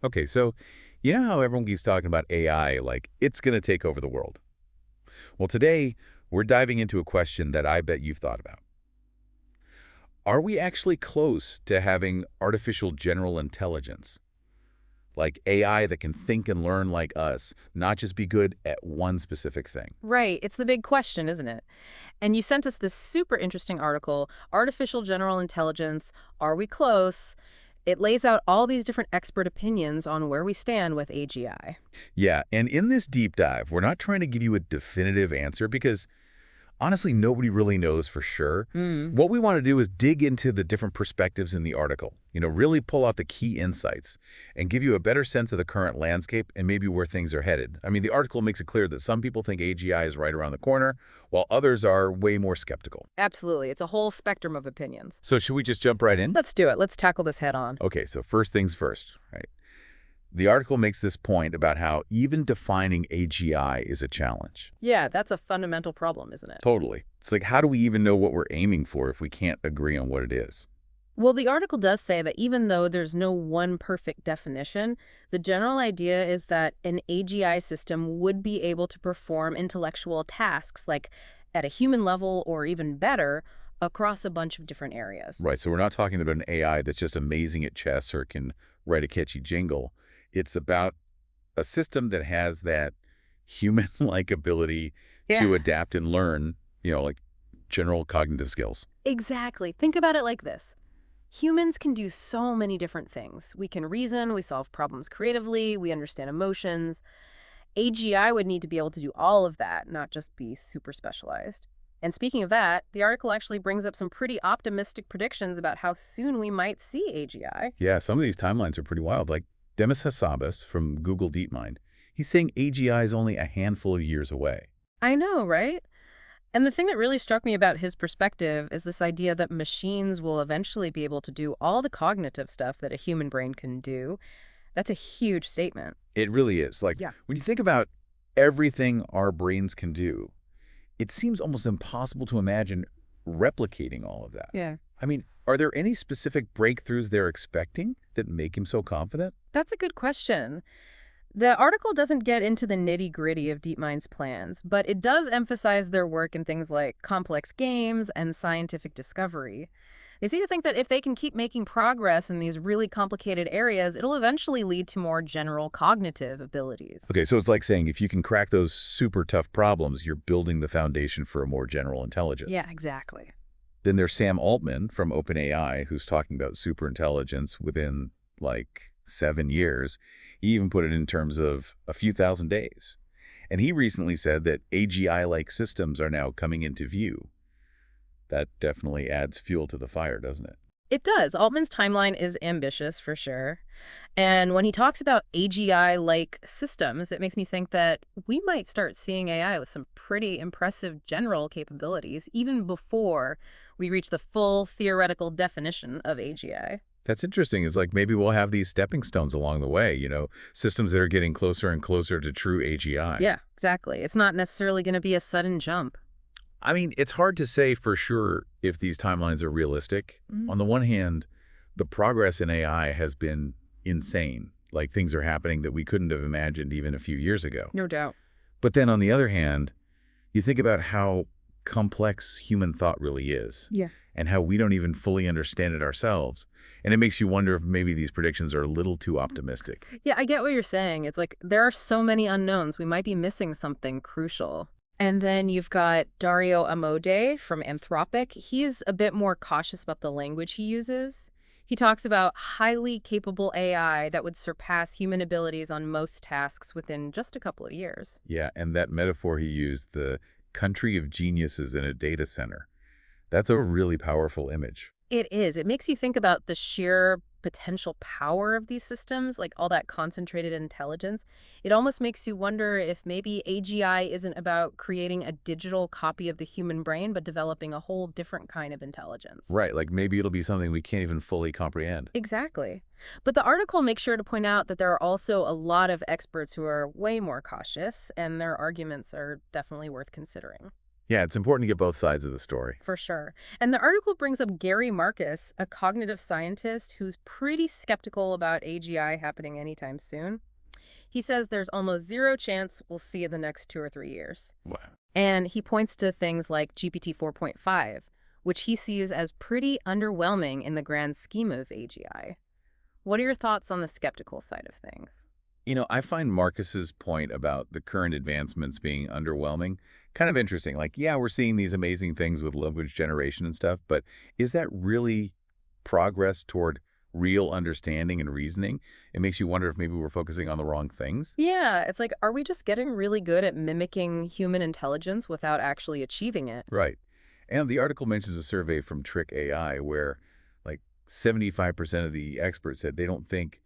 Okay, so you know how everyone keeps talking about AI like it's going to take over the world? Well, today we're diving into a question that I bet you've thought about. Are we actually close to having artificial general intelligence, like AI that can think and learn like us, not just be good at one specific thing? Right. It's the big question, isn't it? And you sent us this super interesting article, Artificial General Intelligence, Are We Close? It lays out all these different expert opinions on where we stand with AGI. Yeah, and in this deep dive, we're not trying to give you a definitive answer because honestly, nobody really knows for sure. Mm. What we want to do is dig into the different perspectives in the article, really pull out the key insights and give you a better sense of the current landscape and maybe where things are headed. I mean, the article makes it clear that some people think AGI is right around the corner, while others are way more skeptical. Absolutely. It's a whole spectrum of opinions. So should we just jump right in? Let's do it. Let's tackle this head on. Okay, so first things first, right? The article makes this point about how even defining AGI is a challenge. Yeah, that's a fundamental problem, isn't it? Totally. It's like, how do we even know what we're aiming for if we can't agree on what it is? Well, the article does say that even though there's no one perfect definition, the general idea is that an AGI system would be able to perform intellectual tasks, like at a human level or even better, across a bunch of different areas. Right, so we're not talking about an AI that's just amazing at chess or can write a catchy jingle. It's about a system that has that human-like ability Yeah. to adapt and learn, like general cognitive skills. Exactly. Think about it like this. Humans can do so many different things. We can reason, we solve problems creatively, we understand emotions. AGI would need to be able to do all of that, not just be super specialized. And speaking of that, the article actually brings up some pretty optimistic predictions about how soon we might see AGI. Yeah, some of these timelines are pretty wild. Like Demis Hassabis from Google DeepMind, he's saying AGI is only a handful of years away. I know, right? And the thing that really struck me about his perspective is this idea that machines will eventually be able to do all the cognitive stuff that a human brain can do. That's a huge statement. It really is. Like, Yeah. when you think about everything our brains can do, it seems almost impossible to imagine replicating all of that. Yeah. I mean, are there any specific breakthroughs they're expecting that make him so confident? That's a good question. The article doesn't get into the nitty-gritty of DeepMind's plans, but it does emphasize their work in things like complex games and scientific discovery. They seem to think that if they can keep making progress in these really complicated areas, it'll eventually lead to more general cognitive abilities. Okay, so it's like saying if you can crack those super tough problems, you're building the foundation for a more general intelligence. Yeah, exactly. Then there's Sam Altman from OpenAI, who's talking about superintelligence within like 7 years. He even put it in terms of a few thousand days. And he recently said that AGI-like systems are now coming into view. That definitely adds fuel to the fire, doesn't it? It does. Altman's timeline is ambitious for sure. And when he talks about AGI-like systems, it makes me think that we might start seeing AI with some pretty impressive general capabilities even before we reach the full theoretical definition of AGI. That's interesting. It's like maybe we'll have these stepping stones along the way, systems that are getting closer and closer to true AGI. Yeah, exactly. It's not necessarily going to be a sudden jump. I mean, it's hard to say for sure if these timelines are realistic. Mm. On the one hand, the progress in AI has been insane. Like things are happening that we couldn't have imagined even a few years ago. No doubt. But then on the other hand, you think about how complex human thought really is Yeah. and how we don't even fully understand it ourselves. And it makes you wonder if maybe these predictions are a little too optimistic. Yeah, I get what you're saying. It's like there are so many unknowns. We might be missing something crucial. And then you've got Dario Amodei from Anthropic. He's a bit more cautious about the language he uses. He talks about highly capable AI that would surpass human abilities on most tasks within just a couple of years. Yeah, and that metaphor he used, the country of geniuses in a data center, that's a really powerful image. It is. It makes you think about the sheer potential power of these systems, like all that concentrated intelligence. It almost makes you wonder if maybe AGI isn't about creating a digital copy of the human brain, but developing a whole different kind of intelligence. Right, like maybe it'll be something we can't even fully comprehend. Exactly. But the article makes sure to point out that there are also a lot of experts who are way more cautious, and their arguments are definitely worth considering. Yeah, it's important to get both sides of the story. For sure. And the article brings up Gary Marcus, a cognitive scientist who's pretty skeptical about AGI happening anytime soon. He says there's almost zero chance we'll see it in the next 2 or 3 years. Wow. And he points to things like GPT 4.5, which he sees as pretty underwhelming in the grand scheme of AGI. What are your thoughts on the skeptical side of things? I find Marcus's point about the current advancements being underwhelming kind of interesting. Like, yeah, we're seeing these amazing things with language generation and stuff, but is that really progress toward real understanding and reasoning? It makes you wonder if maybe we're focusing on the wrong things. Yeah, it's like, are we just getting really good at mimicking human intelligence without actually achieving it? Right. And the article mentions a survey from Trick AI where like 75% of the experts said they don't think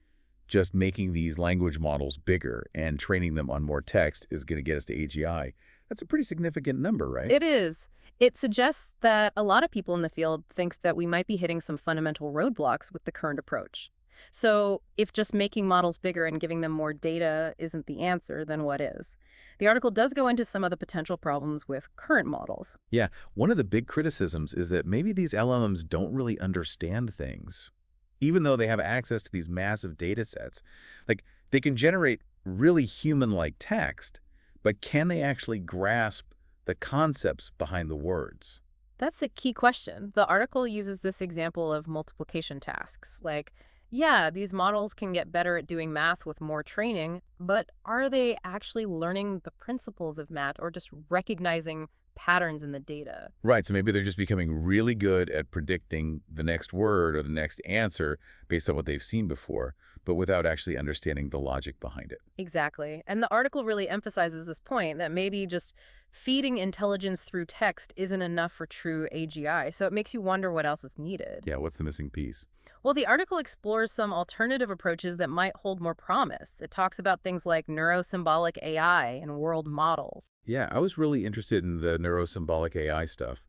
just making these language models bigger and training them on more text is going to get us to AGI. That's a pretty significant number, right? It is. It suggests that a lot of people in the field think that we might be hitting some fundamental roadblocks with the current approach. So, if just making models bigger and giving them more data isn't the answer, then what is? The article does go into some of the potential problems with current models. Yeah, one of the big criticisms is that maybe these LLMs don't really understand things, even though they have access to these massive data sets. Like, they can generate really human-like text, but can they actually grasp the concepts behind the words? That's a key question. The article uses this example of multiplication tasks. Like, yeah, these models can get better at doing math with more training, but are they actually learning the principles of math or just recognizing patterns in the data? Right, so maybe they're just becoming really good at predicting the next word or the next answer based on what they've seen before, but without actually understanding the logic behind it. Exactly. And the article really emphasizes this point that maybe just feeding intelligence through text isn't enough for true AGI. So it makes you wonder what else is needed. Yeah, what's the missing piece? Well, the article explores some alternative approaches that might hold more promise. It talks about things like neuro-symbolic AI and world models. Yeah, I was really interested in the neuro-symbolic AI stuff.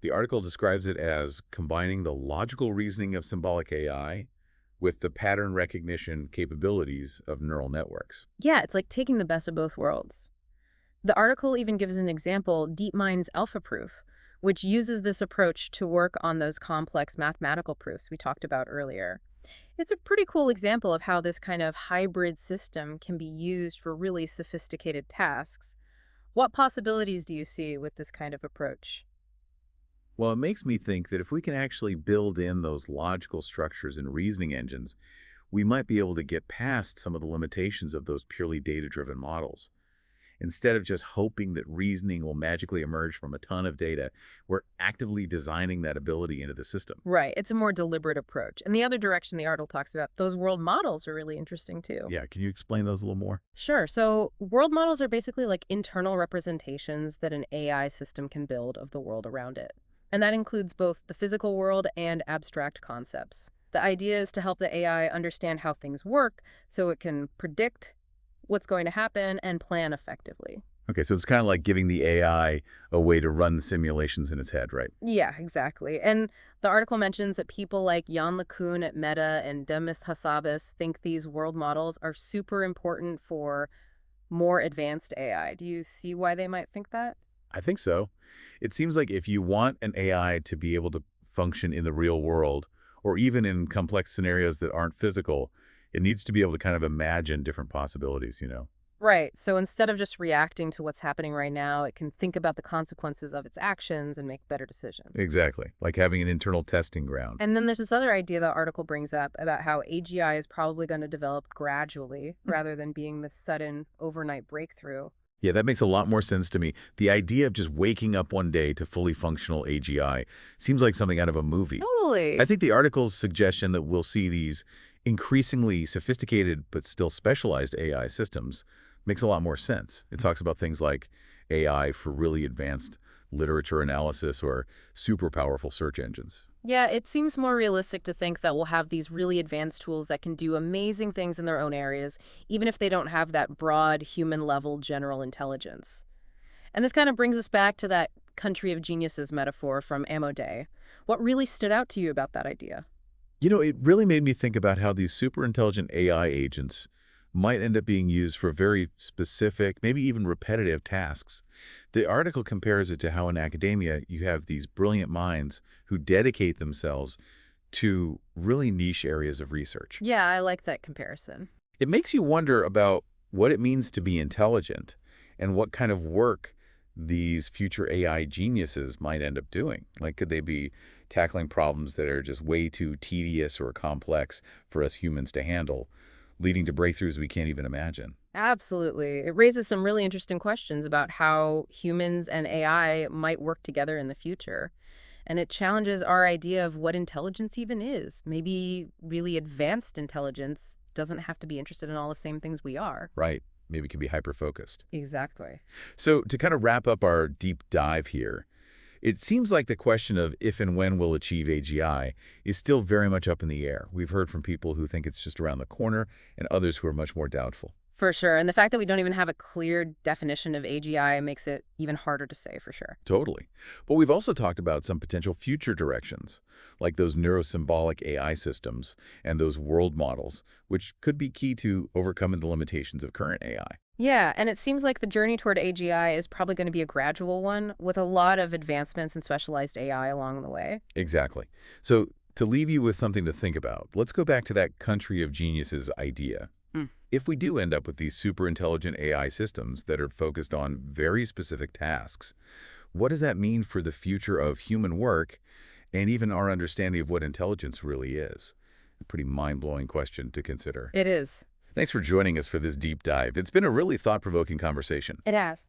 The article describes it as combining the logical reasoning of symbolic AI with the pattern recognition capabilities of neural networks. Yeah, it's like taking the best of both worlds. The article even gives an example, DeepMind's AlphaProof, which uses this approach to work on those complex mathematical proofs we talked about earlier. It's a pretty cool example of how this kind of hybrid system can be used for really sophisticated tasks. What possibilities do you see with this kind of approach? Well, it makes me think that if we can actually build in those logical structures and reasoning engines, we might be able to get past some of the limitations of those purely data-driven models. Instead of just hoping that reasoning will magically emerge from a ton of data, we're actively designing that ability into the system. Right, it's a more deliberate approach. And the other direction the article talks about, those world models are really interesting too. Yeah, can you explain those a little more? Sure. So world models are basically like internal representations that an AI system can build of the world around it. And that includes both the physical world and abstract concepts. The idea is to help the AI understand how things work so it can predict what's going to happen and plan effectively. Okay, so it's kind of like giving the AI a way to run the simulations in its head, right? Yeah, exactly. And the article mentions that people like Jan LeCun at Meta and Demis Hassabis think these world models are super important for more advanced AI. Do you see why they might think that? I think so. It seems like if you want an AI to be able to function in the real world, or even in complex scenarios that aren't physical, it needs to be able to kind of imagine different possibilities. Right. So instead of just reacting to what's happening right now, it can think about the consequences of its actions and make better decisions. Exactly, like having an internal testing ground. And then there's this other idea the article brings up about how AGI is probably going to develop gradually rather than being this sudden overnight breakthrough. Yeah, that makes a lot more sense to me. The idea of just waking up one day to fully functional AGI seems like something out of a movie. I Totally. think the article's suggestion that we'll see these increasingly sophisticated but still specialized AI systems makes a lot more sense. It talks about things like AI for really advanced literature analysis or super powerful search engines. Yeah, it seems more realistic to think that we'll have these really advanced tools that can do amazing things in their own areas, even if they don't have that broad human-level general intelligence. And this kind of brings us back to that country of geniuses metaphor from Ammo Day. What really stood out to you about that idea? It really made me think about how these super intelligent AI agents might end up being used for very specific, maybe even repetitive tasks. The article compares it to how in academia you have these brilliant minds who dedicate themselves to really niche areas of research. Yeah, I like that comparison. It makes you wonder about what it means to be intelligent and what kind of work these future AI geniuses might end up doing. Like, could they be tackling problems that are just way too tedious or complex for us humans to handle, leading to breakthroughs we can't even imagine? Absolutely. It raises some really interesting questions about how humans and AI might work together in the future. And it challenges our idea of what intelligence even is. Maybe really advanced intelligence doesn't have to be interested in all the same things we are. Right. Maybe it could be hyper-focused. Exactly. So to kind of wrap up our deep dive here, it seems like the question of if and when we'll achieve AGI is still very much up in the air. We've heard from people who think it's just around the corner and others who are much more doubtful. For sure. And the fact that we don't even have a clear definition of AGI makes it even harder to say for sure. Totally. But we've also talked about some potential future directions, like those neuro-symbolic AI systems and those world models, which could be key to overcoming the limitations of current AI. Yeah, and it seems like the journey toward AGI is probably going to be a gradual one with a lot of advancements in specialized AI along the way. Exactly. So to leave you with something to think about, let's go back to that country of geniuses idea. Mm. If we do end up with these super intelligent AI systems that are focused on very specific tasks, what does that mean for the future of human work and even our understanding of what intelligence really is? A pretty mind-blowing question to consider. It is. Thanks for joining us for this deep dive. It's been a really thought-provoking conversation. It has.